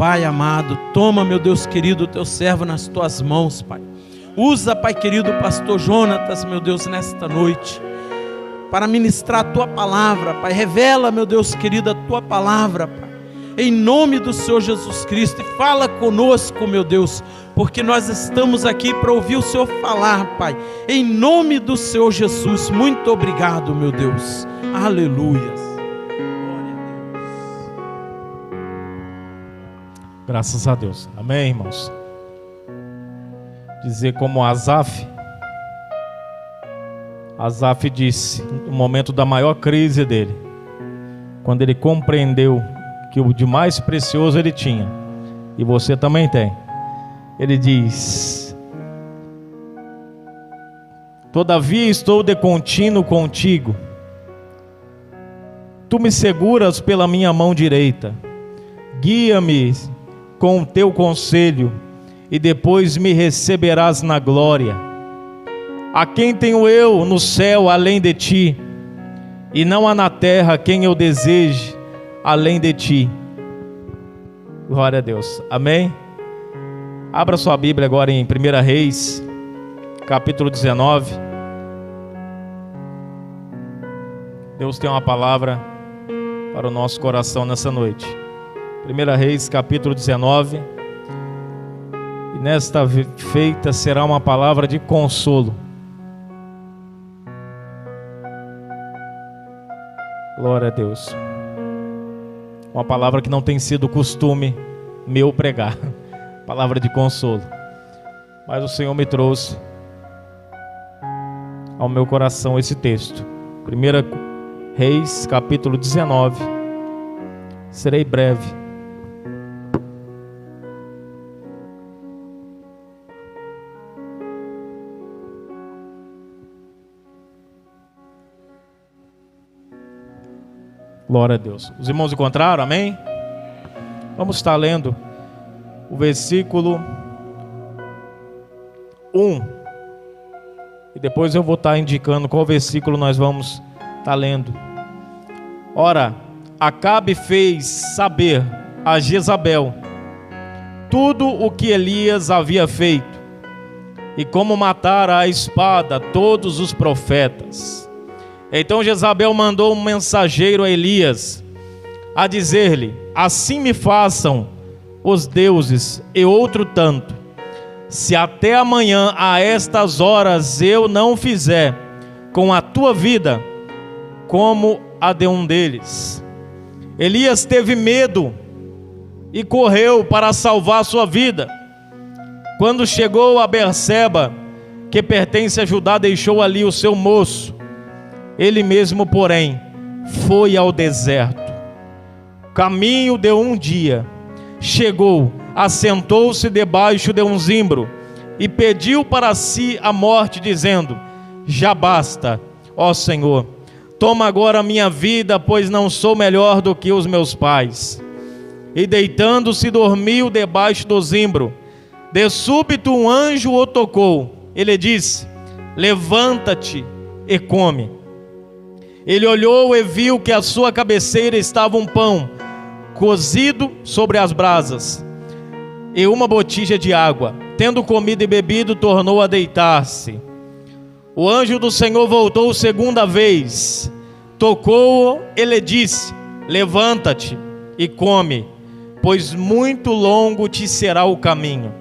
Pai amado, toma, meu Deus querido, o teu servo nas tuas mãos, Pai. Usa, Pai querido, o pastor Jonatas, meu Deus, nesta noite, para ministrar a tua palavra, Pai. Revela, meu Deus querido, a tua palavra, Pai, em nome do Senhor Jesus Cristo. E fala conosco, meu Deus, porque nós estamos aqui para ouvir o Senhor falar, Pai, em nome do Senhor Jesus. Muito obrigado, meu Deus. Aleluias. Graças a Deus. Amém, irmãos? Dizer como Asaf disse, no momento da maior crise dele, quando ele compreendeu que o de mais precioso ele tinha, e você também tem, ele diz: todavia estou de contínuo contigo, tu me seguras pela minha mão direita, guia-me com o teu conselho, e depois me receberás na glória. A quem tenho eu no céu além de ti? E não há na terra quem eu deseje além de ti. Glória a Deus. Amém? Abra sua Bíblia agora em 1 Reis, capítulo 19. Deus tem uma palavra para o nosso coração nessa noite. 1 Reis, capítulo 19. E nesta feita será uma palavra de consolo. Glória a Deus. Uma palavra que não tem sido costume meu pregar. Palavra de consolo. Mas o Senhor me trouxe ao meu coração esse texto. 1 Reis, capítulo 19. Serei breve. Glória a Deus. Os irmãos encontraram? Amém? Vamos estar lendo o versículo 1. E depois eu vou estar indicando qual versículo nós vamos estar lendo. Ora, Acabe fez saber a Jezabel tudo o que Elias havia feito, e como matara à espada todos os profetas. Então Jezabel mandou um mensageiro a Elias, a dizer-lhe: assim me façam os deuses e outro tanto, se até amanhã a estas horas eu não fizer com a tua vida como a de um deles. Elias teve medo e correu para salvar sua vida. Quando chegou a Berseba, que pertence a Judá, deixou ali o seu moço. Ele mesmo, porém, foi ao deserto. Caminho de um dia, chegou, assentou-se debaixo de um zimbro e pediu para si a morte, dizendo: já basta, ó Senhor, toma agora a minha vida, pois não sou melhor do que os meus pais. E deitando-se dormiu debaixo do zimbro. De súbito um anjo o tocou. Ele disse: levanta-te e come. Ele olhou e viu que à sua cabeceira estava um pão cozido sobre as brasas e uma botija de água. Tendo comido e bebido, tornou a deitar-se. O anjo do Senhor voltou segunda vez, tocou-o e lhe disse: levanta-te e come, pois muito longo te será o caminho.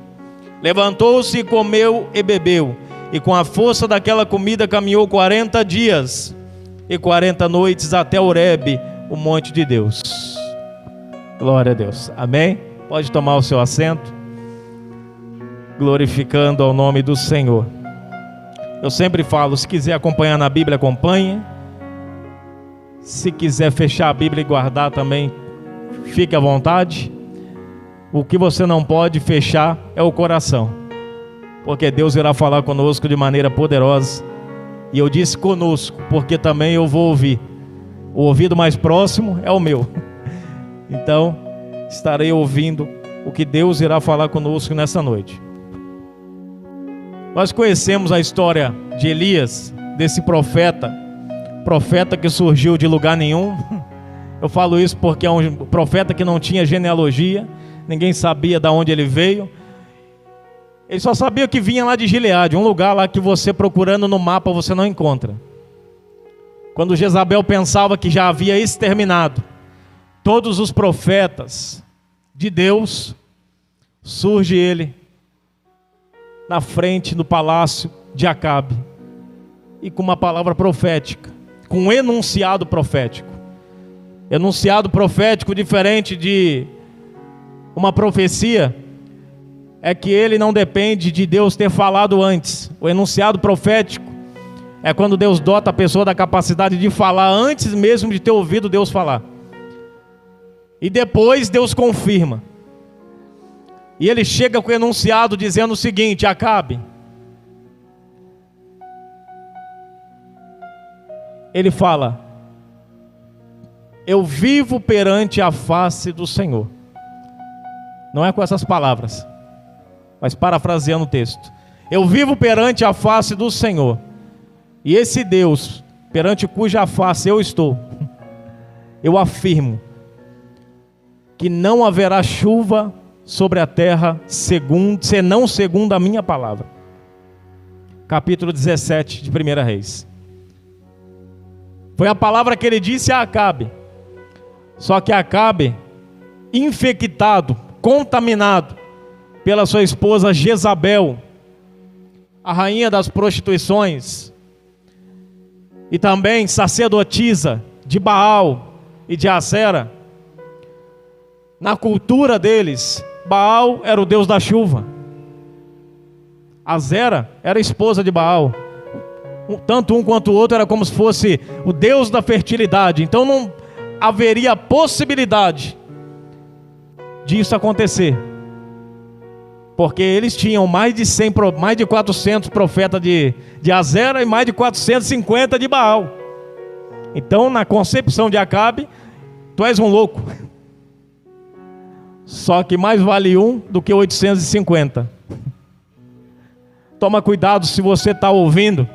Levantou-se e comeu e bebeu, e com a força daquela comida caminhou 40 dias e 40 noites até Horebe, o monte de Deus. Glória a Deus. Amém? Pode tomar o seu assento, glorificando ao nome do Senhor. Eu sempre falo, se quiser acompanhar na Bíblia, acompanhe. Se quiser fechar a Bíblia e guardar também, fique à vontade. O que você não pode fechar é o coração, porque Deus irá falar conosco de maneira poderosa. E eu disse conosco, porque também eu vou ouvir. O ouvido mais próximo é o meu. Então, estarei ouvindo o que Deus irá falar conosco nessa noite. Nós conhecemos a história de Elias, desse profeta que surgiu de lugar nenhum. Eu falo isso porque é um profeta que não tinha genealogia, ninguém sabia de onde ele veio. Ele só sabia que vinha lá de Gileade, um lugar lá que você procurando no mapa você não encontra. Quando Jezabel pensava que já havia exterminado todos os profetas de Deus, surge ele na frente do palácio de Acabe, e com uma palavra profética, com um enunciado profético. Enunciado profético, diferente de uma profecia, é que ele não depende de Deus ter falado antes. O enunciado profético é quando Deus dota a pessoa da capacidade de falar antes mesmo de ter ouvido Deus falar. E depois Deus confirma. E ele chega com o enunciado dizendo o seguinte: Acabe, ele fala: eu vivo perante a face do Senhor. Não é com essas palavras, mas parafraseando o texto: eu vivo perante a face do Senhor, e esse Deus, perante cuja face eu estou, eu afirmo que não haverá chuva sobre a terra senão segundo a minha palavra. Capítulo 17 de 1 Reis. Foi a palavra que ele disse a Acabe. Só que Acabe, infectado, contaminado pela sua esposa Jezabel, a rainha das prostituições, e também sacerdotisa de Baal e de Acera. Na cultura deles, Baal era o deus da chuva, Acera era a esposa de Baal. Tanto um quanto o outro era como se fosse o deus da fertilidade. Então não haveria possibilidade disso acontecer, porque eles tinham mais de 400 profetas de Acera e mais de 450 de Baal. Então, na concepção de Acabe, tu és um louco. Só que mais vale um do que 850. Toma cuidado se você está ouvindo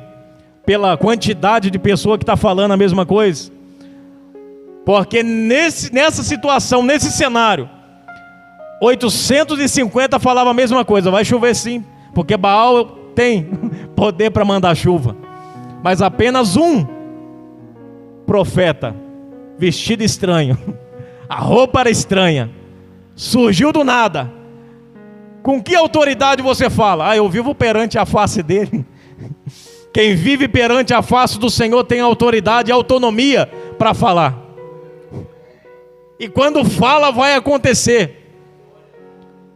pela quantidade de pessoa que está falando a mesma coisa, porque nessa situação, nesse cenário, 850 falavam a mesma coisa: vai chover sim, porque Baal tem poder para mandar chuva. Mas apenas um profeta, vestido estranho, a roupa era estranha, surgiu do nada. Com que autoridade você fala? Eu vivo perante a face dele. Quem vive perante a face do Senhor tem autoridade e autonomia para falar. E quando fala, vai acontecer.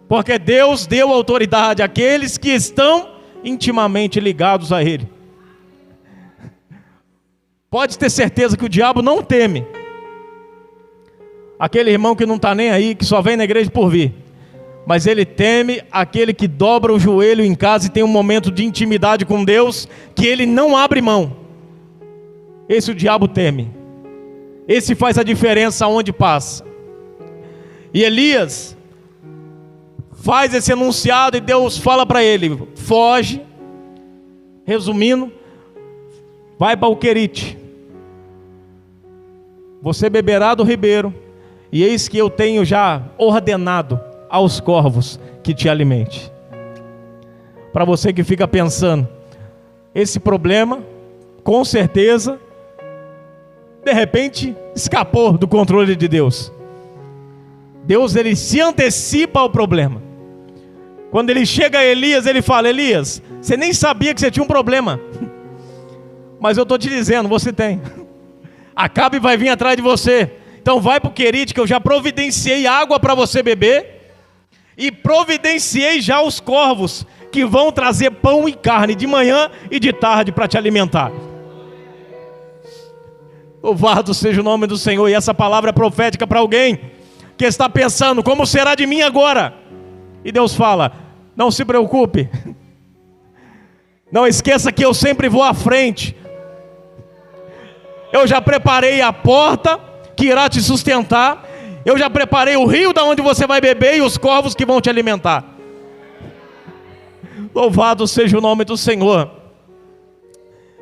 Porque Deus deu autoridade àqueles que estão intimamente ligados a Ele. Pode ter certeza que o diabo não teme aquele irmão que não está nem aí, que só vem na igreja por vir. Mas ele teme aquele que dobra o joelho em casa e tem um momento de intimidade com Deus, que ele não abre mão. Esse o diabo teme. Esse faz a diferença onde passa. E Elias faz esse enunciado e Deus fala para ele: foge. Resumindo, vai para o Querite. Você beberá do ribeiro, e eis que eu tenho já ordenado aos corvos que te alimente. Para você que fica pensando, esse problema, com certeza, de repente, escapou do controle de Deus. Deus, ele se antecipa ao problema. Quando ele chega a Elias, ele fala: Elias, você nem sabia que você tinha um problema, mas eu estou te dizendo, você tem. Acabe vai vir atrás de você. Então vai para o Querite, que eu já providenciei água para você beber, e providenciei já os corvos que vão trazer pão e carne de manhã e de tarde para te alimentar. Louvado seja o nome do Senhor. E essa palavra é profética para alguém que está pensando: como será de mim agora? E Deus fala: não se preocupe, não esqueça que eu sempre vou à frente. Eu já preparei a porta que irá te sustentar. Eu já preparei o rio da onde você vai beber e os corvos que vão te alimentar. Louvado seja o nome do Senhor.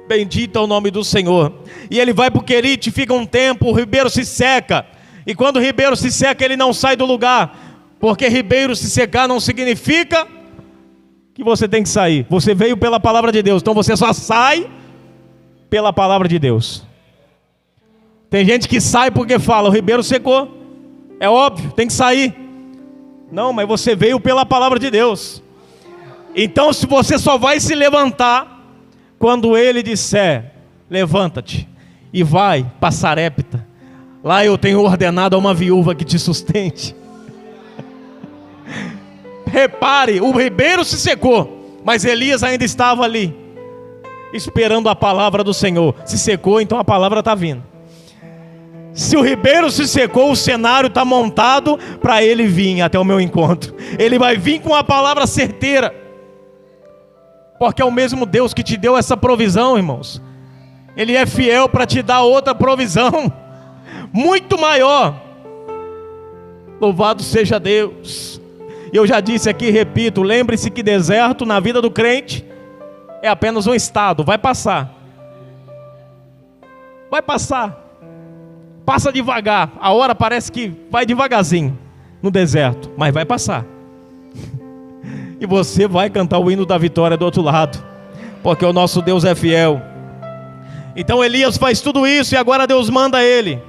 Bendito é o nome do Senhor. E ele vai para o Querite, fica um tempo, o ribeiro se seca. E quando o ribeiro se seca, ele não sai do lugar. Porque ribeiro se secar não significa que você tem que sair. Você veio pela palavra de Deus, então você só sai pela palavra de Deus. Tem gente que sai porque fala, o ribeiro secou. É óbvio, tem que sair. Não, mas você veio pela palavra de Deus. Então se você só vai se levantar quando ele disser, levanta-te e vai para Sarepta. Lá eu tenho ordenado a uma viúva que te sustente. Repare, o ribeiro se secou, mas Elias ainda estava ali, esperando a palavra do Senhor. Se secou, então a palavra está vindo. Se o ribeiro se secou, o cenário está montado para ele vir até o meu encontro. Ele vai vir com a palavra certeira, porque é o mesmo Deus que te deu essa provisão, irmãos. Ele é fiel para te dar outra provisão, muito maior. Louvado seja Deus. Eu já disse aqui, repito, lembre-se que deserto na vida do crente é apenas um estado, vai passar. Vai passar. Passa devagar, a hora parece que vai devagarzinho no deserto, mas vai passar. E você vai cantar o hino da vitória do outro lado, porque o nosso Deus é fiel. Então Elias faz tudo isso e agora Deus manda ele.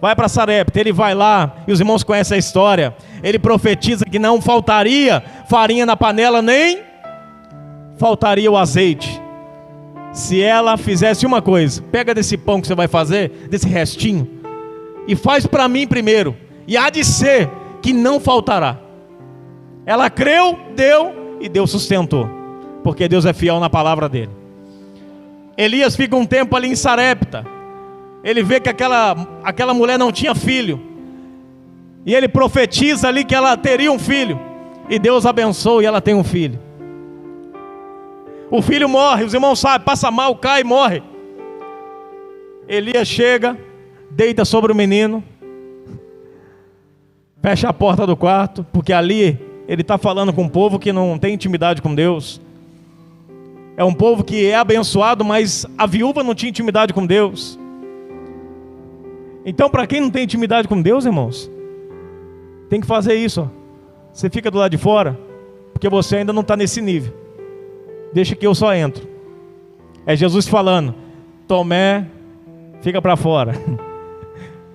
Vai para Sarepta, ele vai lá, e os irmãos conhecem a história. Ele profetiza que não faltaria farinha na panela, nem faltaria o azeite. Se ela fizesse uma coisa, pega desse pão que você vai fazer, desse restinho, e faz para mim primeiro, e há de ser que não faltará. Ela creu, deu, e Deus sustentou, porque Deus é fiel na palavra dele. Elias fica um tempo ali em Sarepta. Ele vê que aquela mulher não tinha filho, e ele profetiza ali que ela teria um filho, e Deus abençoa e ela tem um filho. O filho morre, os irmãos sabem, passa mal, cai e morre. Elias chega, deita sobre o menino, fecha a porta do quarto, porque ali ele está falando com um povo que não tem intimidade com Deus. É um povo que é abençoado, mas a viúva não tinha intimidade com Deus. Então, para quem não tem intimidade com Deus, irmãos, tem que fazer isso, ó. Você fica do lado de fora, porque você ainda não está nesse nível. Deixa que eu só entro. É Jesus falando, Tomé, fica para fora.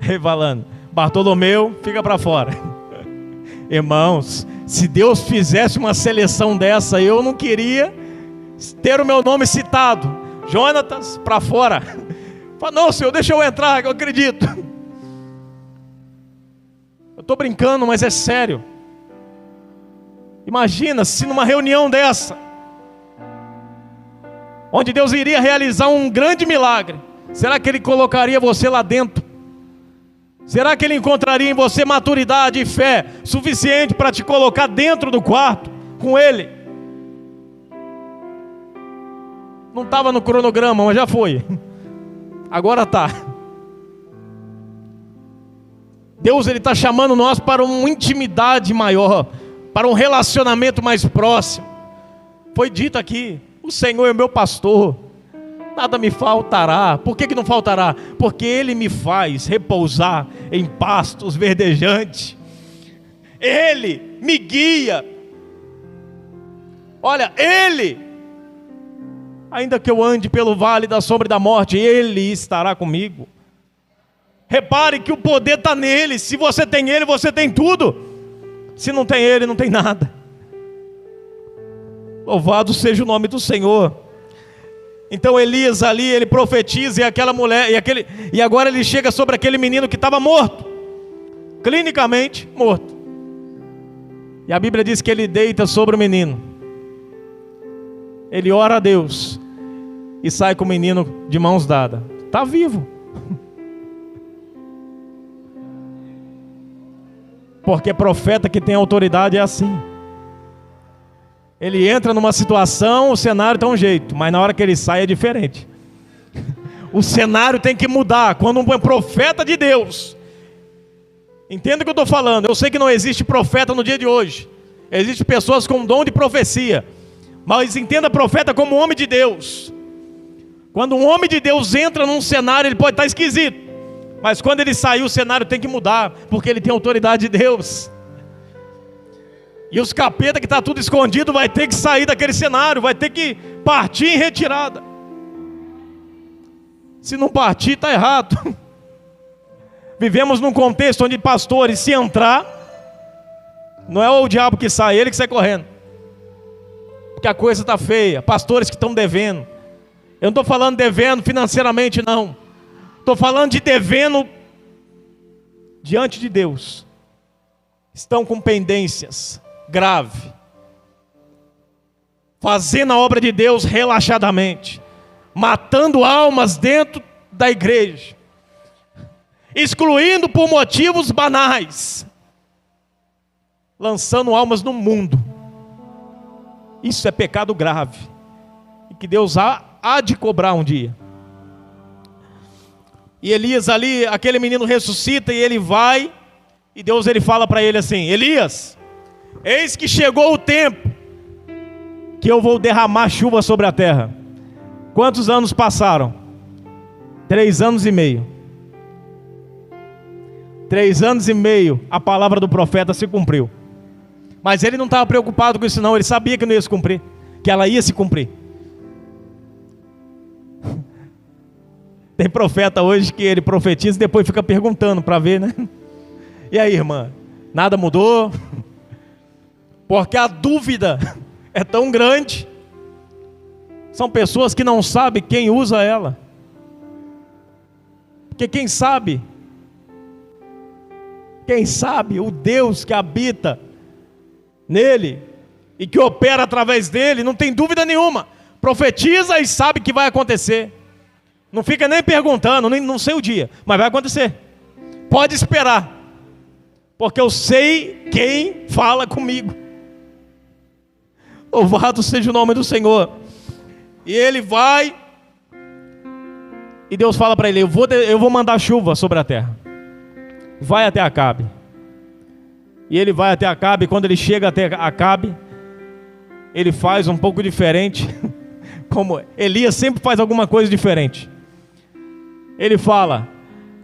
Ele falando, Bartolomeu, fica para fora. Irmãos, se Deus fizesse uma seleção dessa, eu não queria ter o meu nome citado. Jonatas, para fora. Fala, não, Senhor, deixa eu entrar, que eu acredito. Eu estou brincando, mas é sério. Imagina se numa reunião dessa, onde Deus iria realizar um grande milagre, será que Ele colocaria você lá dentro? Será que Ele encontraria em você maturidade e fé suficiente para te colocar dentro do quarto com Ele? Não estava no cronograma, mas já foi. Agora está. Deus, Ele está chamando nós para uma intimidade maior, para um relacionamento mais próximo. Foi dito aqui, o Senhor é o meu pastor, nada me faltará. Por que não faltará? Porque Ele me faz repousar em pastos verdejantes. Ele me guia. Olha, Ele, ainda que eu ande pelo vale da sombra e da morte, Ele estará comigo. Repare que o poder está nele. Se você tem Ele, você tem tudo. Se não tem Ele, não tem nada. Louvado seja o nome do Senhor. Então Elias ali, ele profetiza, e aquela mulher, e agora ele chega sobre aquele menino que estava morto, clinicamente morto. E a Bíblia diz que ele deita sobre o menino. Ele ora a Deus e sai com o menino de mãos dadas. Está vivo. Porque profeta que tem autoridade é assim. Ele entra numa situação, o cenário está um jeito, mas na hora que ele sai é diferente. O cenário tem que mudar. Quando um profeta de Deus, entenda o que eu estou falando. Eu sei que não existe profeta no dia de hoje. Existem pessoas com dom de profecia, mas entenda profeta como homem de Deus. Quando um homem de Deus entra num cenário, ele pode estar esquisito, mas quando ele sair, o cenário tem que mudar, porque ele tem autoridade de Deus. E os capeta que está tudo escondido vai ter que sair daquele cenário, vai ter que partir em retirada. Se não partir, está errado. Vivemos num contexto onde pastores, se entrar, não é o diabo que sai, ele que sai correndo. Porque a coisa está feia. Pastores que estão devendo. Eu não estou falando devendo financeiramente, não. Estou falando de devendo diante de Deus. Estão com pendências graves. Fazendo a obra de Deus relaxadamente. Matando almas dentro da igreja. Excluindo por motivos banais. Lançando almas no mundo. Isso é pecado grave. E que Deus há de cobrar um dia. E Elias ali, aquele menino ressuscita e ele vai. E Deus ele fala para ele assim: Elias, eis que chegou o tempo que eu vou derramar chuva sobre a terra. Quantos anos passaram? 3 anos e meio. 3 anos e meio a palavra do profeta se cumpriu. Mas ele não estava preocupado com isso não. Ele sabia que não ia se cumprir, que ela ia se cumprir. Tem profeta hoje que ele profetiza e depois fica perguntando para ver, né? E aí, irmã, nada mudou? Porque a dúvida é tão grande. São pessoas que não sabem quem usa ela. Porque quem sabe o Deus que habita nele e que opera através dele, não tem dúvida nenhuma. Profetiza e sabe que vai acontecer. Não fica nem perguntando, não sei o dia, mas vai acontecer. Pode esperar, porque eu sei quem fala comigo. Louvado seja o nome do Senhor. E ele vai, e Deus fala para ele: eu vou mandar chuva sobre a terra. Vai até Acabe. E ele vai até Acabe. E quando ele chega até Acabe, ele faz um pouco diferente. Como Elias sempre faz alguma coisa diferente. Ele fala: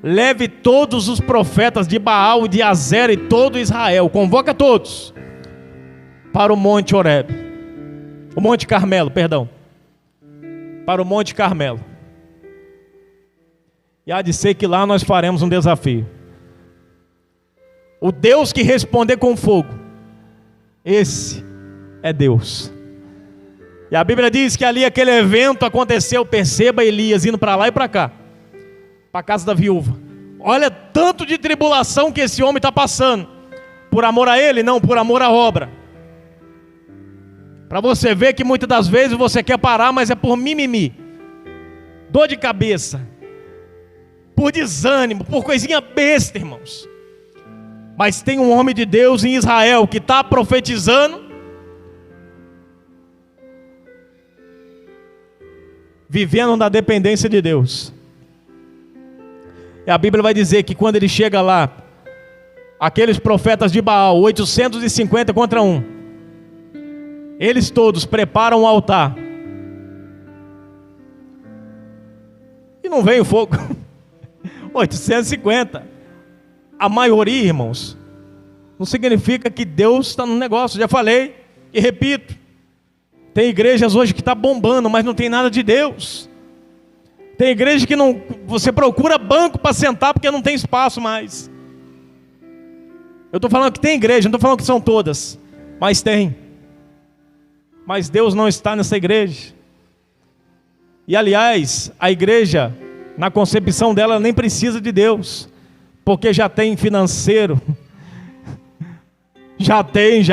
leve todos os profetas de Baal, de Azera e todo Israel, convoca todos para o Monte Horebe, o Monte Carmelo, perdão, para o Monte Carmelo. E há de ser que lá nós faremos um desafio. O Deus que responder com fogo, esse é Deus. E a Bíblia diz que ali aquele evento aconteceu. Perceba Elias indo para lá e para cá, para a casa da viúva. Olha tanto de tribulação que esse homem está passando. Por amor a ele? Não, por amor à obra. Para você ver que muitas das vezes você quer parar, mas é por mimimi, dor de cabeça, por desânimo, por coisinha besta, irmãos. Mas tem um homem de Deus em Israel que está profetizando, vivendo na dependência de Deus. E a Bíblia vai dizer que quando ele chega lá, aqueles profetas de Baal, 850 contra 1, eles todos preparam um altar. E não vem o fogo. 850. A maioria, irmãos, não significa que Deus está no negócio. Já falei e repito. Tem igrejas hoje que está bombando, mas não tem nada de Deus. Tem igreja que não, você procura banco para sentar porque não tem espaço mais. Eu estou falando que tem igreja, não estou falando que são todas, mas tem. Mas Deus não está nessa igreja. E aliás, a igreja, na concepção dela, nem precisa de Deus, porque já tem financeiro, já tem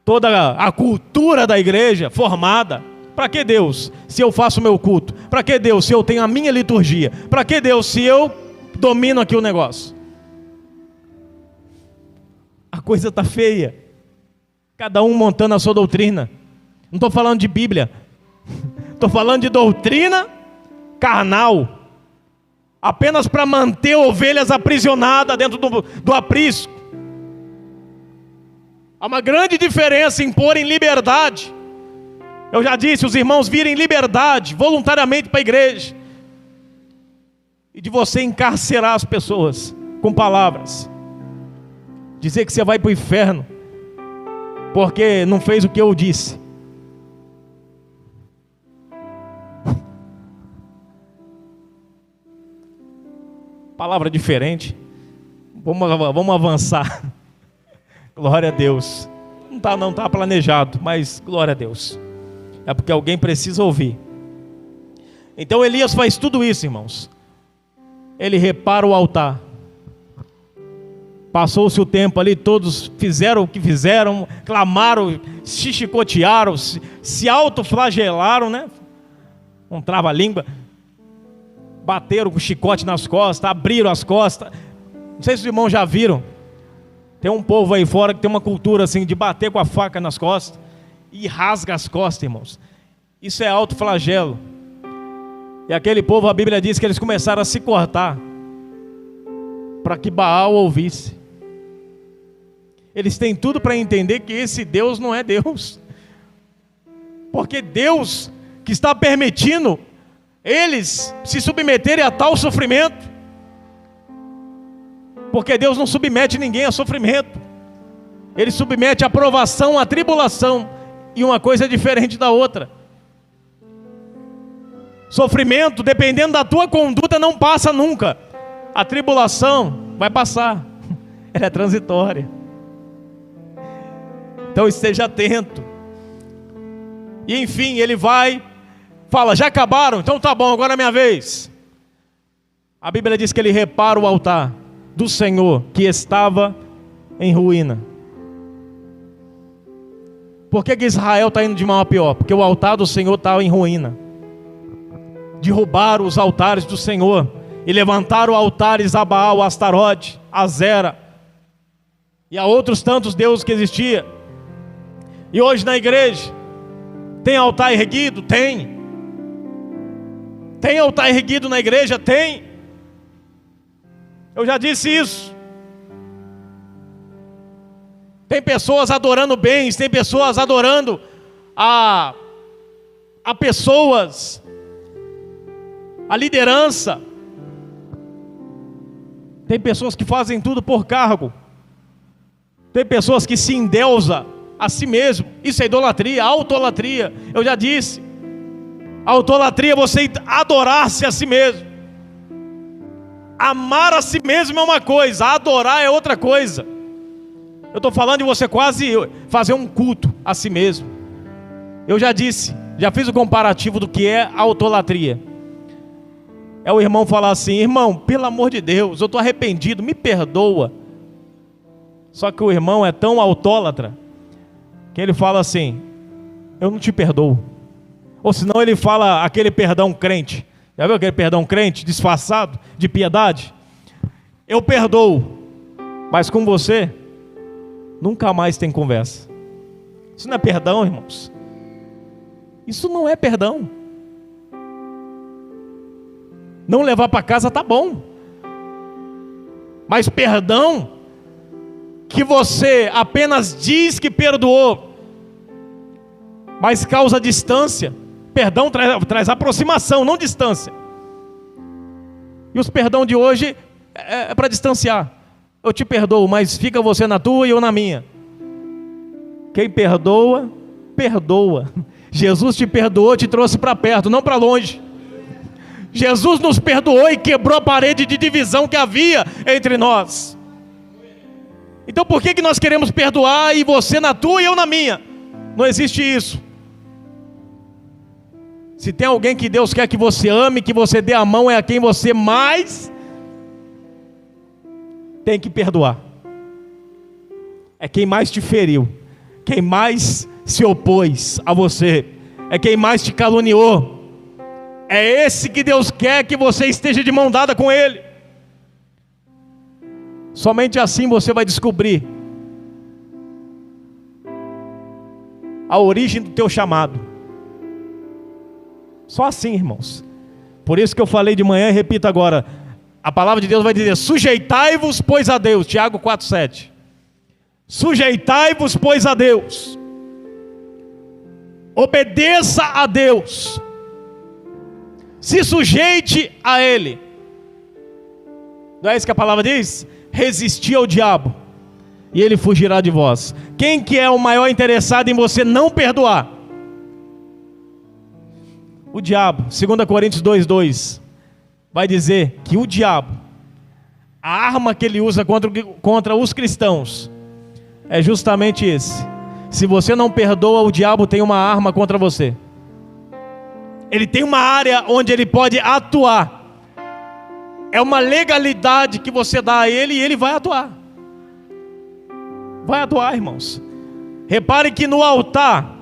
toda a cultura da igreja formada. Para que Deus, se eu faço o meu culto? Para que Deus, se eu tenho a minha liturgia? Para que Deus, se eu domino aqui o negócio? A coisa está feia. Cada um montando a sua doutrina. Não estou falando de Bíblia, estou falando de doutrina carnal, apenas para manter ovelhas aprisionadas dentro do aprisco. Há uma grande diferença em pôr em liberdade. Eu já disse, os irmãos virem liberdade voluntariamente para a igreja, e de você encarcerar as pessoas com palavras, dizer que você vai para o inferno, porque não fez o que eu disse. Palavra diferente. Vamos avançar. Glória a Deus. Não está planejado, mas glória a Deus. É porque alguém precisa ouvir. Então Elias faz tudo isso, irmãos. Ele repara o altar. Passou-se o tempo ali, todos fizeram o que fizeram, clamaram, se chicotearam, se autoflagelaram, né? Um trava-língua. Bateram com chicote nas costas, abriram as costas. Não sei se os irmãos já viram. Tem um povo aí fora que tem uma cultura assim de bater com a faca nas costas e rasga as costas, irmãos. Isso é autoflagelo. E aquele povo, a Bíblia diz que eles começaram a se cortar para que Baal ouvisse. Eles têm tudo para entender que esse Deus não é Deus. Porque Deus que está permitindo eles se submeterem a tal sofrimento. Porque Deus não submete ninguém a sofrimento. Ele submete a provação, a tribulação. E uma coisa é diferente da outra. Sofrimento, dependendo da tua conduta, não passa nunca. A tribulação vai passar. Ela é transitória. Então esteja atento. E enfim, ele vai, fala, já acabaram? Então tá bom, agora é minha vez. A Bíblia diz que ele repara o altar do Senhor que estava em ruína. Por que Israel está indo de mal a pior? Porque o altar do Senhor estava em ruína. Derrubaram os altares do Senhor e levantaram altares a Baal, a Astarote, a Zera e a outros tantos deuses que existiam. E hoje na igreja tem altar erguido? Tem. Tem altar erguido na igreja? Tem. Eu já disse isso. Tem pessoas adorando bens, tem pessoas adorando a pessoas, a liderança. Tem pessoas que fazem tudo por cargo. Tem pessoas que se endeusam a si mesmo. Isso é idolatria, autolatria. Eu já disse. Autolatria é você adorar-se a si mesmo. Amar a si mesmo é uma coisa, adorar é outra coisa. Eu estou falando de você quase fazer um culto a si mesmo. Eu já disse, já fiz o comparativo do que é autolatria. É o irmão falar assim: irmão, pelo amor de Deus, eu estou arrependido, me perdoa. Só que o irmão é tão autólatra que ele fala assim: eu não te perdoo. Ou senão ele fala aquele perdão crente. Já viu aquele perdão crente disfarçado de piedade? Eu perdoo, mas com você nunca mais tem conversa. Isso não é perdão, irmãos. Isso não é perdão. Não levar para casa tá bom, mas perdão que você apenas diz que perdoou, mas causa distância. Perdão traz aproximação, não distância. E os perdão de hoje é para distanciar. Eu te perdoo, mas fica você na tua e eu na minha. Quem perdoa, perdoa. Jesus te perdoou, te trouxe para perto, não para longe. Jesus nos perdoou e quebrou a parede de divisão que havia entre nós. Então por que nós queremos perdoar e você na tua e eu na minha? Não existe isso. Se tem alguém que Deus quer que você ame, que você dê a mão, é a quem você mais tem que perdoar. É quem mais te feriu, quem mais se opôs a você, é quem mais te caluniou. É esse que Deus quer que você esteja de mão dada com Ele. Somente assim você vai descobrir a origem do teu chamado. Só assim, irmãos. Por isso que eu falei de manhã e repito agora. A palavra de Deus vai dizer: sujeitai-vos, pois, a Deus. Tiago 4,7. Sujeitai-vos, pois, a Deus. Obedeça a Deus. Se sujeite a Ele. Não é isso que a palavra diz? Resistir ao diabo e ele fugirá de vós. Quem que é o maior interessado em você não perdoar? O diabo. 2 Coríntios 2:2 vai dizer que o diabo, a arma que ele usa contra os cristãos é justamente esse. Se você não perdoa, o diabo tem uma arma contra você. Ele tem uma área onde ele pode atuar. É uma legalidade que você dá a ele e ele vai atuar. Vai atuar, irmãos. Repare que no altar,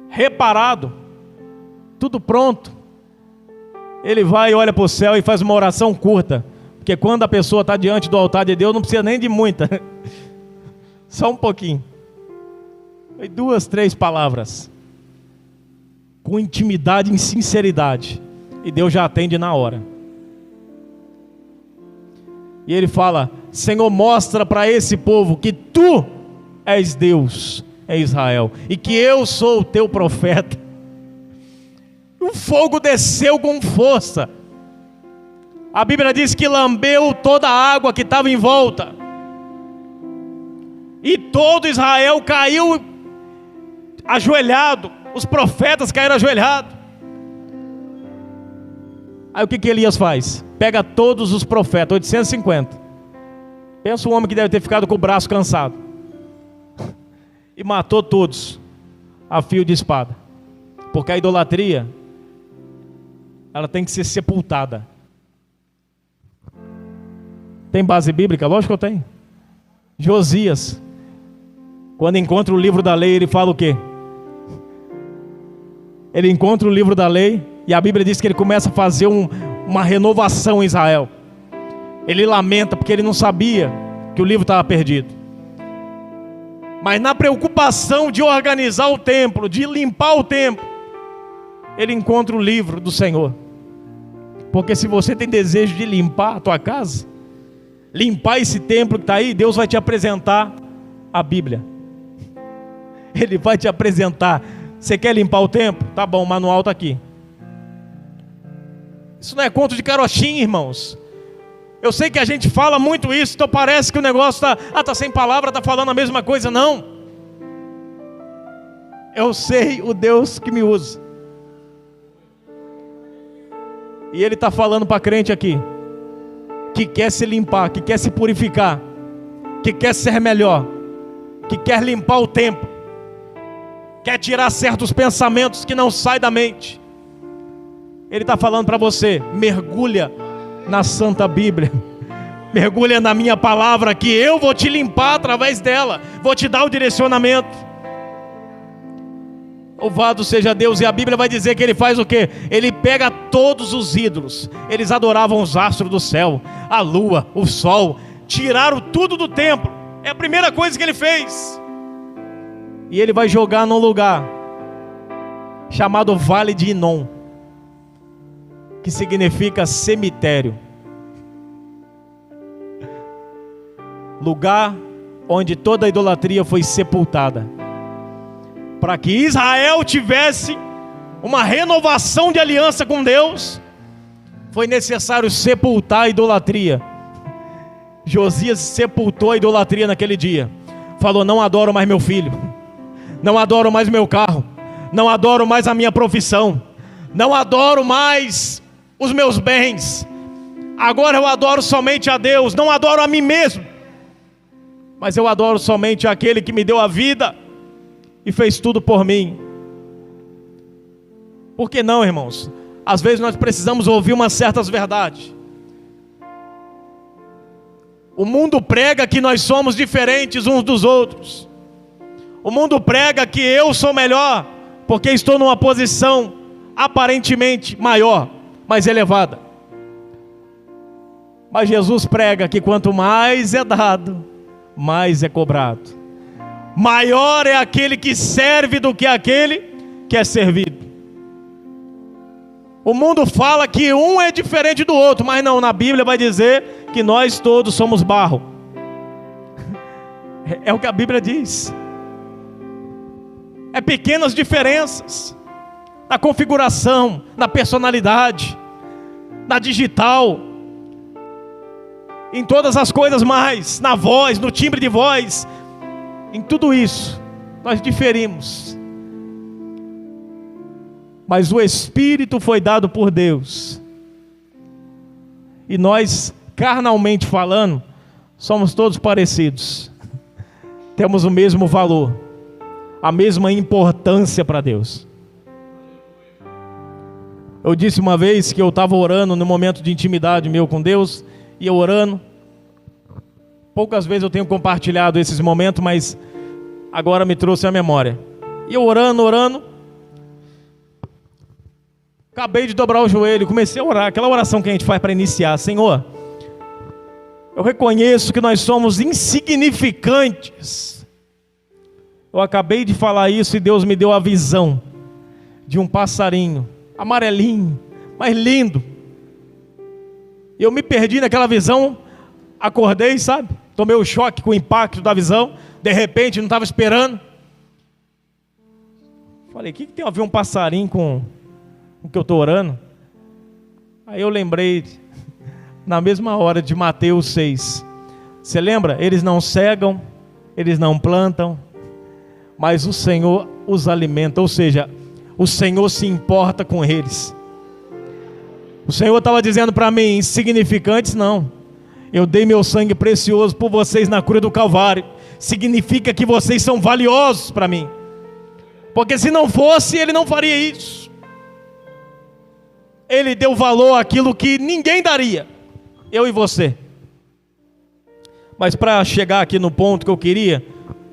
reparado, tudo pronto, ele vai e olha para o céu e faz uma oração curta. Porque quando a pessoa está diante do altar de Deus, não precisa nem de muita. Só um pouquinho. Foi 2, 3 palavras. Com intimidade e sinceridade. E Deus já atende na hora. E ele fala: Senhor, mostra para esse povo que tu és Deus em Israel, e que eu sou o teu profeta. O fogo desceu com força. A Bíblia diz que lambeu toda a água que estava em volta. E todo Israel caiu ajoelhado. Os profetas caíram ajoelhados. Aí o que Elias faz? Pega todos os profetas, 850. Pensa um homem que deve ter ficado com o braço cansado. E matou todos a fio de espada. Porque a idolatria, ela tem que ser sepultada. Tem base bíblica? Lógico que eu tenho. Josias, quando encontra o livro da lei, ele fala o quê? Ele encontra o livro da lei e a Bíblia diz que ele começa a fazer uma renovação em Israel. Ele lamenta porque ele não sabia que o livro estava perdido. Mas na preocupação de organizar o templo, de limpar o templo, ele encontra o livro do Senhor. Porque se você tem desejo de limpar a tua casa, limpar esse templo que está aí, Deus vai te apresentar a Bíblia. Ele vai te apresentar. Você quer limpar o templo? Tá bom, o manual está aqui. Isso não é conto de carochinha, irmãos. Eu sei que a gente fala muito isso, então parece que o negócio está sem palavra, está falando a mesma coisa. Não. Eu sei o Deus que me usa. E Ele está falando para crente aqui, que quer se limpar, que quer se purificar, que quer ser melhor, que quer limpar o templo, quer tirar certos pensamentos que não saem da mente. Ele está falando para você: mergulha na Santa Bíblia, mergulha na minha palavra, que eu vou te limpar através dela, vou te dar o direcionamento. Louvado seja Deus. E a Bíblia vai dizer que ele faz o quê? Ele pega todos os ídolos. Eles adoravam os astros do céu, a lua, o sol, tiraram tudo do templo. É a primeira coisa que ele fez. E ele vai jogar num lugar chamado Vale de Inom, que significa cemitério. Lugar onde toda a idolatria foi sepultada. Para que Israel tivesse uma renovação de aliança com Deus, foi necessário sepultar a idolatria. Josias sepultou a idolatria naquele dia. Falou: não adoro mais meu filho, não adoro mais meu carro, não adoro mais a minha profissão, não adoro mais os meus bens. Agora eu adoro somente a Deus, não adoro a mim mesmo, mas eu adoro somente aquele que me deu a vida e fez tudo por mim. Por que não, irmãos? Às vezes nós precisamos ouvir umas certas verdades. O mundo prega que nós somos diferentes uns dos outros. O mundo prega que eu sou melhor porque estou numa posição aparentemente maior, mais elevada. Mas Jesus prega que quanto mais é dado, mais é cobrado. Maior é aquele que serve do que aquele que é servido. O mundo fala que um é diferente do outro, mas não, na Bíblia vai dizer que nós todos somos barro. É o que a Bíblia diz. É pequenas diferenças na configuração, na personalidade, na digital. em todas as coisas mais, na voz, no timbre de voz, em tudo isso, nós diferimos. Mas o Espírito foi dado por Deus. E nós, carnalmente falando, somos todos parecidos. Temos o mesmo valor, a mesma importância para Deus. Eu disse uma vez que eu estava orando no momento de intimidade meu com Deus, e eu orando. Poucas vezes eu tenho compartilhado esses momentos, mas agora me trouxe à memória. E eu orando. Acabei de dobrar o joelho, comecei a orar, aquela oração que a gente faz para iniciar. Senhor, eu reconheço que nós somos insignificantes. Eu acabei de falar isso e Deus me deu a visão de um passarinho, amarelinho, mas lindo. Eu me perdi naquela visão, acordei, sabe? Tomei o choque com o impacto da visão. De repente, não estava esperando. Falei, o que tem a ver um passarinho com o que eu estou orando? Aí eu lembrei, na mesma hora, de Mateus 6. Você lembra? Eles não cegam, eles não plantam, mas o Senhor os alimenta. Ou seja, o Senhor se importa com eles. O Senhor estava dizendo para mim, insignificantes não. Eu dei meu sangue precioso por vocês na cruz do Calvário. Significa que vocês são valiosos para mim. Porque se não fosse, Ele não faria isso. Ele deu valor àquilo que ninguém daria. Eu e você. Mas para chegar aqui no ponto que eu queria,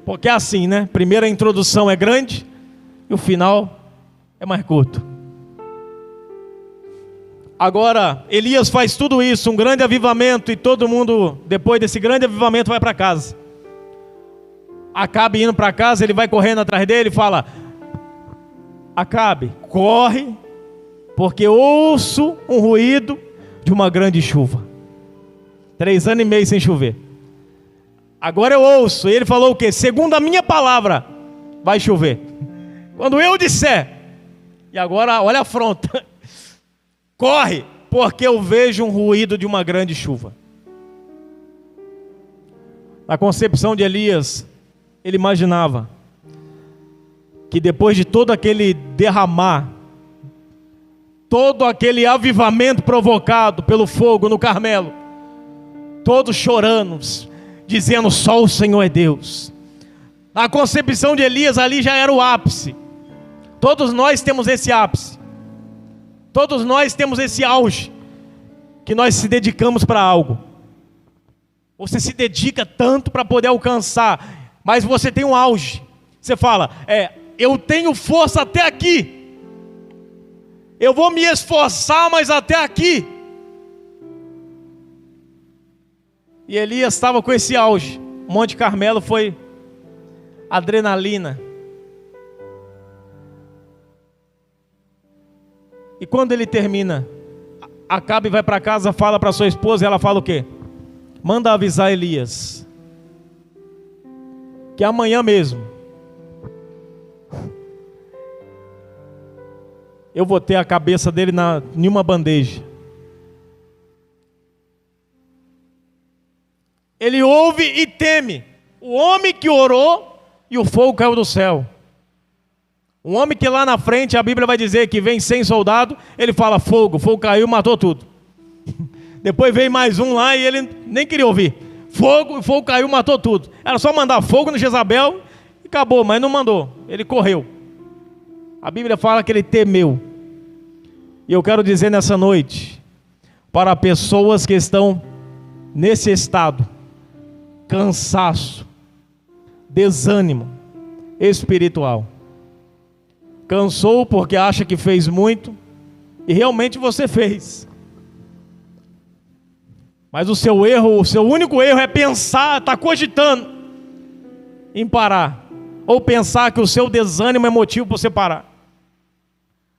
porque é assim, né? Primeiro a introdução é grande e o final é mais curto. Agora, Elias faz tudo isso, um grande avivamento, e todo mundo, depois desse grande avivamento, vai para casa. Acabe indo para casa, ele vai correndo atrás dele e fala: Acabe, corre, porque ouço um ruído de uma grande chuva. 3 anos e meio sem chover. Agora eu ouço. E ele falou o quê? Segundo a minha palavra, vai chover. Quando eu disser. E agora, olha a afronta. Corre, porque eu vejo um ruído de uma grande chuva. Na concepção de Elias, ele imaginava que depois de todo aquele derramar, todo aquele avivamento provocado pelo fogo no Carmelo, todos chorando, dizendo só o Senhor é Deus. Na concepção de Elias, ali já era o ápice. Todos nós temos esse ápice. Todos nós temos esse auge, que nós se dedicamos para algo. Você se dedica tanto para poder alcançar, mas você tem um auge. Você fala, eu tenho força até aqui. Eu vou me esforçar, mas até aqui. E Elias estava com esse auge. Monte Carmelo foi adrenalina. E quando ele termina, Acabe vai para casa, fala para sua esposa, e ela fala o quê? Manda avisar Elias que amanhã mesmo eu vou ter a cabeça dele em uma bandeja. Ele ouve e teme. O homem que orou e o fogo caiu do céu. Um homem que lá na frente a Bíblia vai dizer que vem 100 soldados, ele fala fogo caiu, matou tudo. Depois veio mais um lá e ele nem queria ouvir. Fogo caiu, matou tudo. Era só mandar fogo no Jezabel e acabou, mas não mandou. Ele correu. A Bíblia fala que ele temeu. E eu quero dizer nessa noite, para pessoas que estão nesse estado, cansaço, desânimo espiritual. Cansou porque acha que fez muito, e realmente você fez. Mas o seu único erro é pensar, está cogitando em parar. Ou pensar que o seu desânimo é motivo para você parar.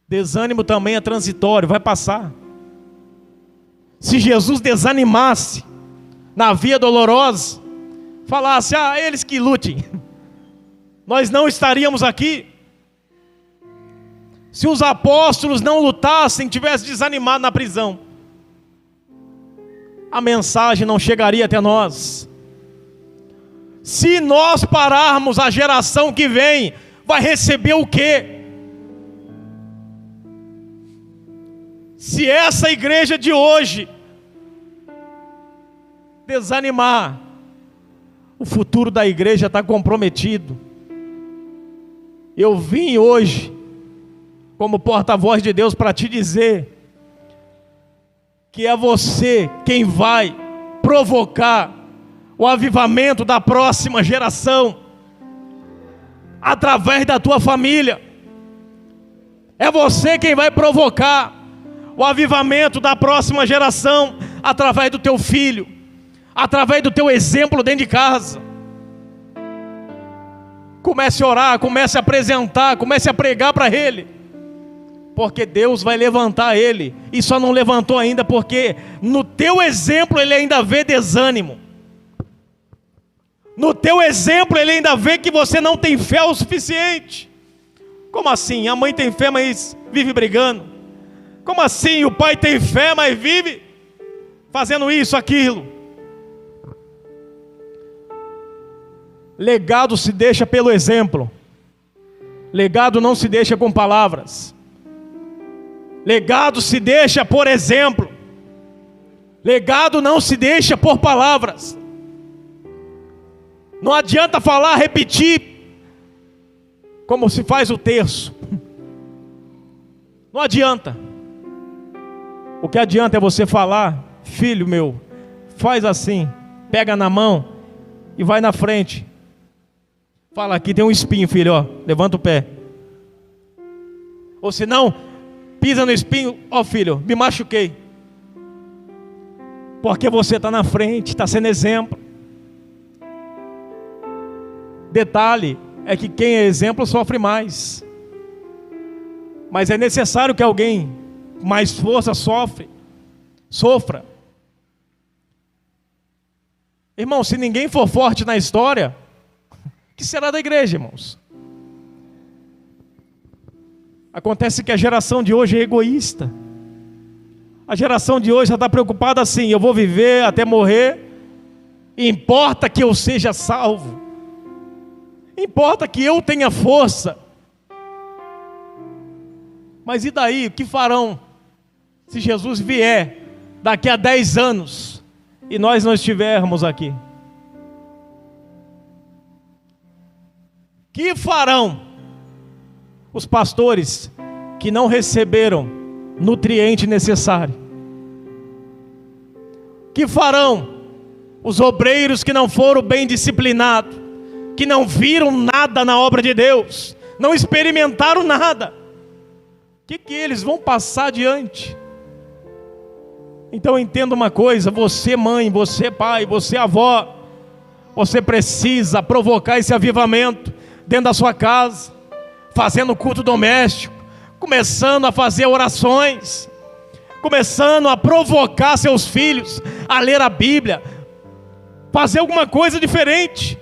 Desânimo também é transitório, vai passar. Se Jesus desanimasse na via dolorosa, falasse, eles que lutem, nós não estaríamos aqui. Se os apóstolos não lutassem, tivessem desanimado na prisão, a mensagem não chegaria até nós. Se nós pararmos, a geração que vem vai receber o quê? Se essa igreja de hoje desanimar, o futuro da igreja está comprometido. Eu vim hoje como porta-voz de Deus para te dizer que é você quem vai provocar o avivamento da próxima geração através da tua família. É você quem vai provocar o avivamento da próxima geração através do teu filho, através do teu exemplo dentro de casa. Comece a orar, comece a apresentar, comece a pregar para ele, porque Deus vai levantar ele. E só não levantou ainda porque no teu exemplo ele ainda vê desânimo. No teu exemplo ele ainda vê que você não tem fé o suficiente. Como assim? A mãe tem fé, mas vive brigando. Como assim? O pai tem fé, mas vive fazendo isso, aquilo. Legado se deixa pelo exemplo. Legado não se deixa com palavras. Legado se deixa por exemplo. Legado não se deixa por palavras. Não adianta falar, repetir, como se faz o terço. Não adianta. O que adianta é você falar: filho meu, faz assim, pega na mão e vai na frente. Fala, aqui tem um espinho, filho, ó, levanta o pé. Ou se não, pisa no espinho, ó filho, me machuquei. Porque você está na frente, está sendo exemplo. Detalhe é que quem é exemplo sofre mais. Mas é necessário que alguém com mais força sofra. Irmão, se ninguém for forte na história, o que será da igreja, irmãos? Acontece que a geração de hoje é egoísta. A geração de hoje já está preocupada assim: eu vou viver até morrer, importa que eu seja salvo, importa que eu tenha força. Mas e daí? O que farão se Jesus vier daqui a 10 anos e nós não estivermos aqui? Que farão os pastores que não receberam nutriente necessário? Que farão os obreiros que não foram bem disciplinados, que não viram nada na obra de Deus, não experimentaram nada? O que eles vão passar adiante? Então entenda uma coisa: você mãe, você pai, você avó, você precisa provocar esse avivamento dentro da sua casa, fazendo culto doméstico, começando a fazer orações, começando a provocar seus filhos a ler a Bíblia, fazer alguma coisa diferente.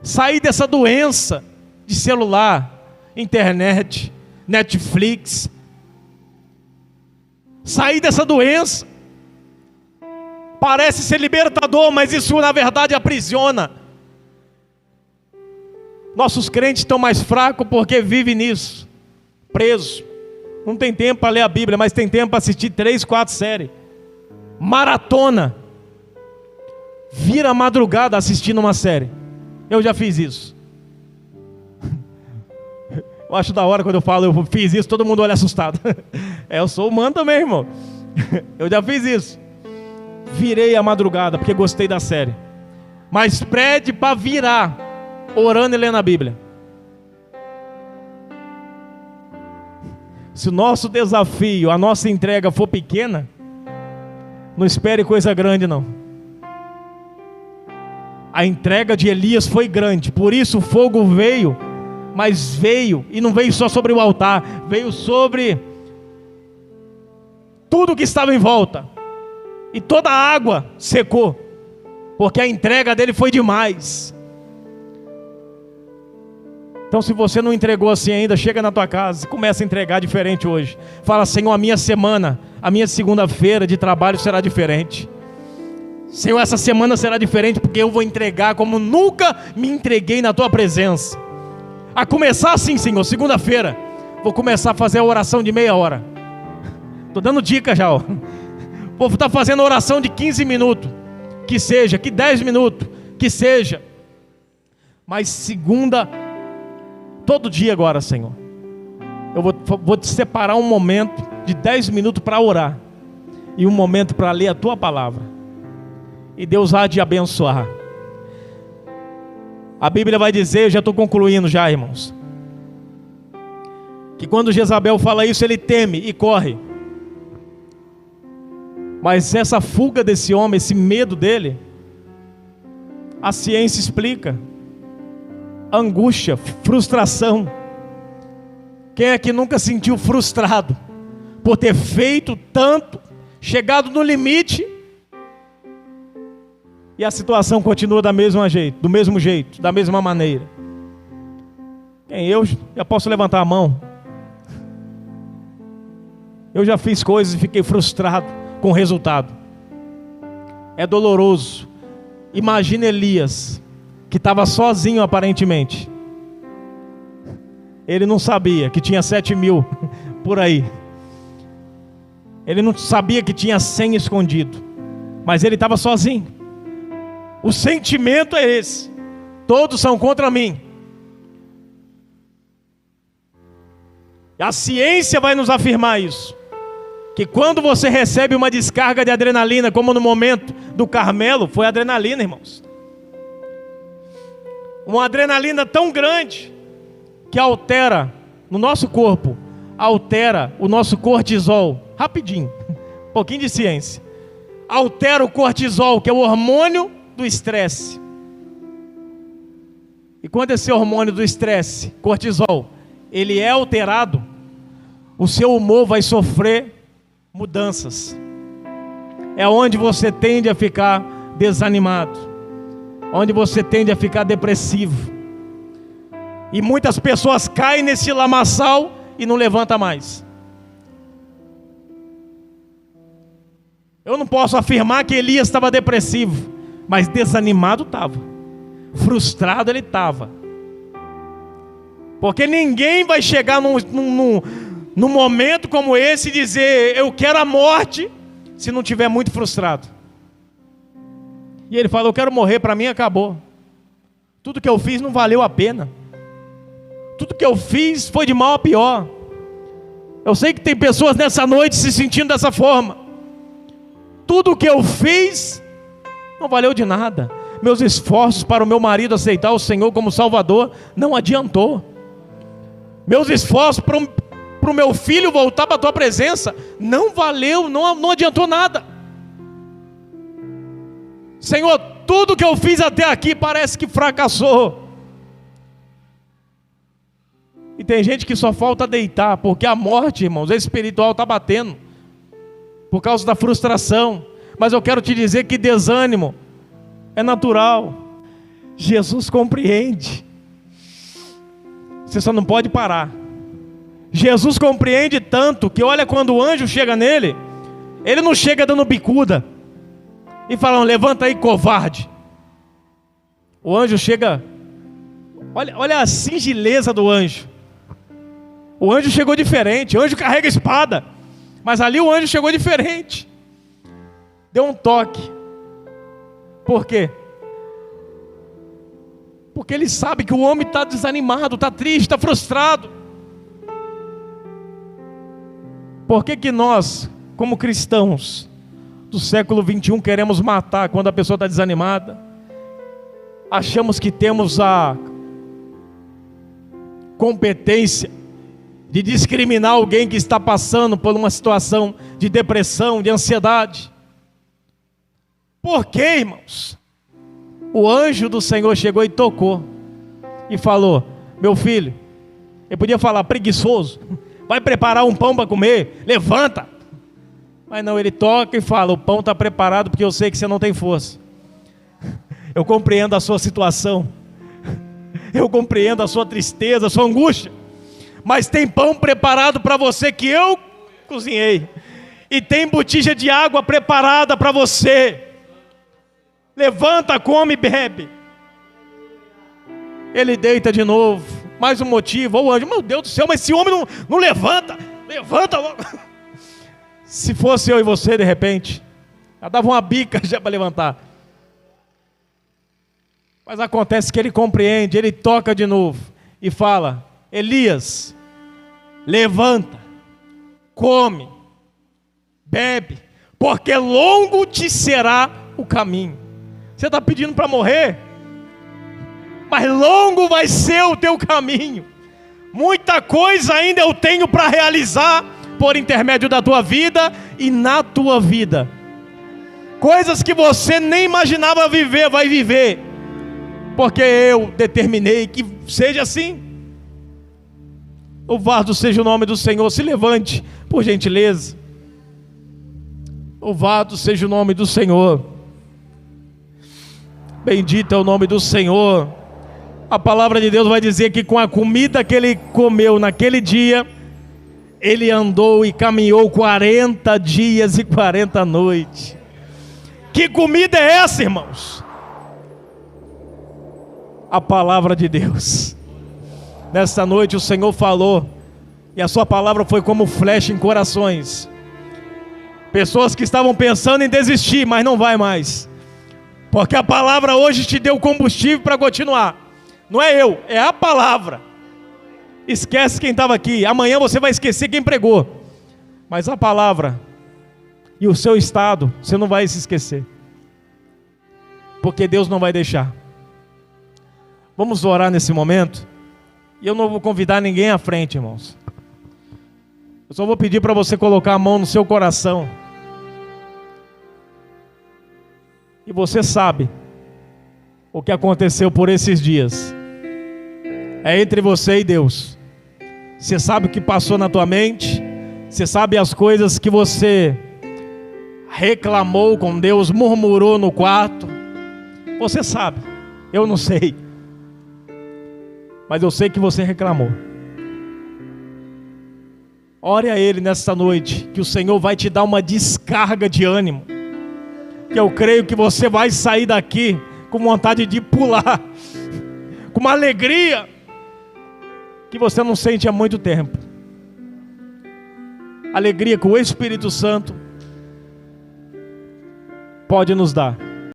Sair dessa doença de celular, internet, Netflix. Sair dessa doença. Parece ser libertador, mas isso na verdade aprisiona. Nossos crentes estão mais fracos porque vivem nisso, presos. Não tem tempo para ler a Bíblia, mas tem tempo para assistir 3, 4 séries. Maratona. Vira a madrugada assistindo uma série. Eu já fiz isso. Eu acho da hora quando eu falo eu fiz isso, todo mundo olha assustado. Eu sou humano também, irmão. Eu já fiz isso. Virei a madrugada porque gostei da série. Mas pede para virar orando e lendo a Bíblia. Se o nosso desafio, a nossa entrega for pequena, não espere coisa grande não. A entrega de Elias foi grande, por isso o fogo veio, mas veio, e não veio só sobre o altar, veio sobre tudo que estava em volta, e toda a água secou, porque a entrega dele foi demais. Então, se você não entregou assim ainda, chega na tua casa e começa a entregar diferente hoje. Fala: Senhor, a minha semana, a minha segunda-feira de trabalho será diferente. Senhor, essa semana será diferente, porque eu vou entregar como nunca me entreguei na tua presença. A começar assim, Senhor, segunda-feira, vou começar a fazer a oração de meia hora. Estou dando dica já, ó. Vou estar fazendo oração de 15 minutos. Que seja, que 10 minutos, que seja. Mas segunda, todo dia agora, Senhor, eu vou te separar um momento de 10 minutos para orar. E um momento para ler a tua palavra. E Deus há de abençoar. A Bíblia vai dizer, eu já estou concluindo já, irmãos, que quando Jezabel fala isso, ele teme e corre. Mas essa fuga desse homem, esse medo dele, a ciência explica. Angústia, frustração. Quem é que nunca sentiu frustrado por ter feito tanto, chegado no limite, e a situação continua do mesmo jeito, da mesma maneira? Quem? Eu já posso levantar a mão. Eu já fiz coisas e fiquei frustrado com o resultado. É doloroso. Imagina Elias, que estava sozinho aparentemente. Ele não sabia que tinha 7.000 por aí. Ele não sabia que tinha 100 escondido. Mas ele estava sozinho. O sentimento é esse: todos são contra mim. E a ciência vai nos afirmar isso. Que quando você recebe uma descarga de adrenalina, como no momento do Carmelo, foi adrenalina, irmãos. Uma adrenalina tão grande que altera no nosso corpo, altera o nosso cortisol. Rapidinho, um pouquinho de ciência. Altera o cortisol, que é o hormônio do estresse. E quando esse hormônio do estresse, cortisol, ele é alterado, o seu humor vai sofrer mudanças. É onde você tende a ficar desanimado, onde você tende a ficar depressivo. E muitas pessoas caem nesse lamaçal e não levanta mais. Eu não posso afirmar que Elias estava depressivo, mas desanimado estava, frustrado ele estava. Porque ninguém vai chegar num momento como esse e dizer: eu quero a morte, se não estiver muito frustrado. E ele fala: eu quero morrer, para mim acabou. Tudo que eu fiz não valeu a pena. Tudo que eu fiz foi de mal a pior. Eu sei que tem pessoas nessa noite se sentindo dessa forma. Tudo que eu fiz não valeu de nada. Meus esforços para o meu marido aceitar o Senhor como Salvador não adiantou. Meus esforços para o meu filho voltar para a tua presença não valeu, não adiantou nada. Senhor, tudo que eu fiz até aqui parece que fracassou. E tem gente que só falta deitar, porque a morte, irmãos, espiritual está batendo, por causa da frustração. Mas eu quero te dizer que desânimo é natural. Jesus compreende. Você só não pode parar. Jesus compreende tanto que olha, quando o anjo chega nele, ele não chega dando bicuda e falando: levanta aí, covarde. O anjo chega, olha a singeleza do anjo. O anjo chegou diferente. O anjo carrega espada, mas ali o anjo chegou diferente. Deu um toque. Por quê? Porque ele sabe que o homem está desanimado, está triste, está frustrado. Por que nós, como cristãos do século 21, queremos matar quando a pessoa está desanimada? Achamos que temos a competência de discriminar alguém que está passando por uma situação de depressão, de ansiedade. Por quê, irmãos? O anjo do Senhor chegou e tocou e falou: meu filho, ele podia falar: preguiçoso, vai preparar um pão para comer, levanta. Mas não, ele toca e fala: o pão está preparado porque eu sei que você não tem força. Eu compreendo a sua situação. eu compreendo a sua tristeza, a sua angústia, mas tem pão preparado para você que eu cozinhei, e tem botija de água preparada para você. Levanta, come e bebe. Ele deita de novo. Mais um motivo. O anjo, meu Deus do céu, mas esse homem não levanta. Levanta logo. Se fosse eu e você, de repente, já dava uma bica já para levantar. Mas acontece que ele compreende, ele toca de novo e fala: Elias, levanta, come, bebe, porque longo te será o caminho. Você está pedindo para morrer, mas longo vai ser o teu caminho. Muita coisa ainda eu tenho para realizar por intermédio da tua vida e na tua vida. Coisas que você nem imaginava viver, vai viver, porque eu determinei que seja assim. Louvado seja o nome do Senhor. Se levante, por gentileza. Louvado seja o nome do Senhor. Bendito é o nome do Senhor. A palavra de Deus vai dizer que com a comida que ele comeu naquele dia, ele andou e caminhou 40 dias e 40 noites. Que comida é essa, irmãos? A palavra de Deus. Nesta noite o Senhor falou, e a sua palavra foi como flecha em corações. Pessoas que estavam pensando em desistir, mas não vai mais, porque a palavra hoje te deu combustível para continuar. Não é eu, é a palavra. Esquece quem estava aqui, amanhã você vai esquecer quem pregou, mas a palavra e o seu estado, você não vai se esquecer, porque Deus não vai deixar. Vamos orar nesse momento. E eu não vou convidar ninguém à frente, irmãos. Eu só vou pedir para você colocar a mão no seu coração. E você sabe o que aconteceu por esses dias. É entre você e Deus. Você sabe o que passou na tua mente. Você sabe as coisas que você reclamou com Deus, murmurou no quarto. Você sabe. Eu não sei. Mas eu sei que você reclamou. Ore a Ele nesta noite, que o Senhor vai te dar uma descarga de ânimo, que eu creio que você vai sair daqui com vontade de pular, com uma alegria que você não sente há muito tempo. Alegria que o Espírito Santo pode nos dar.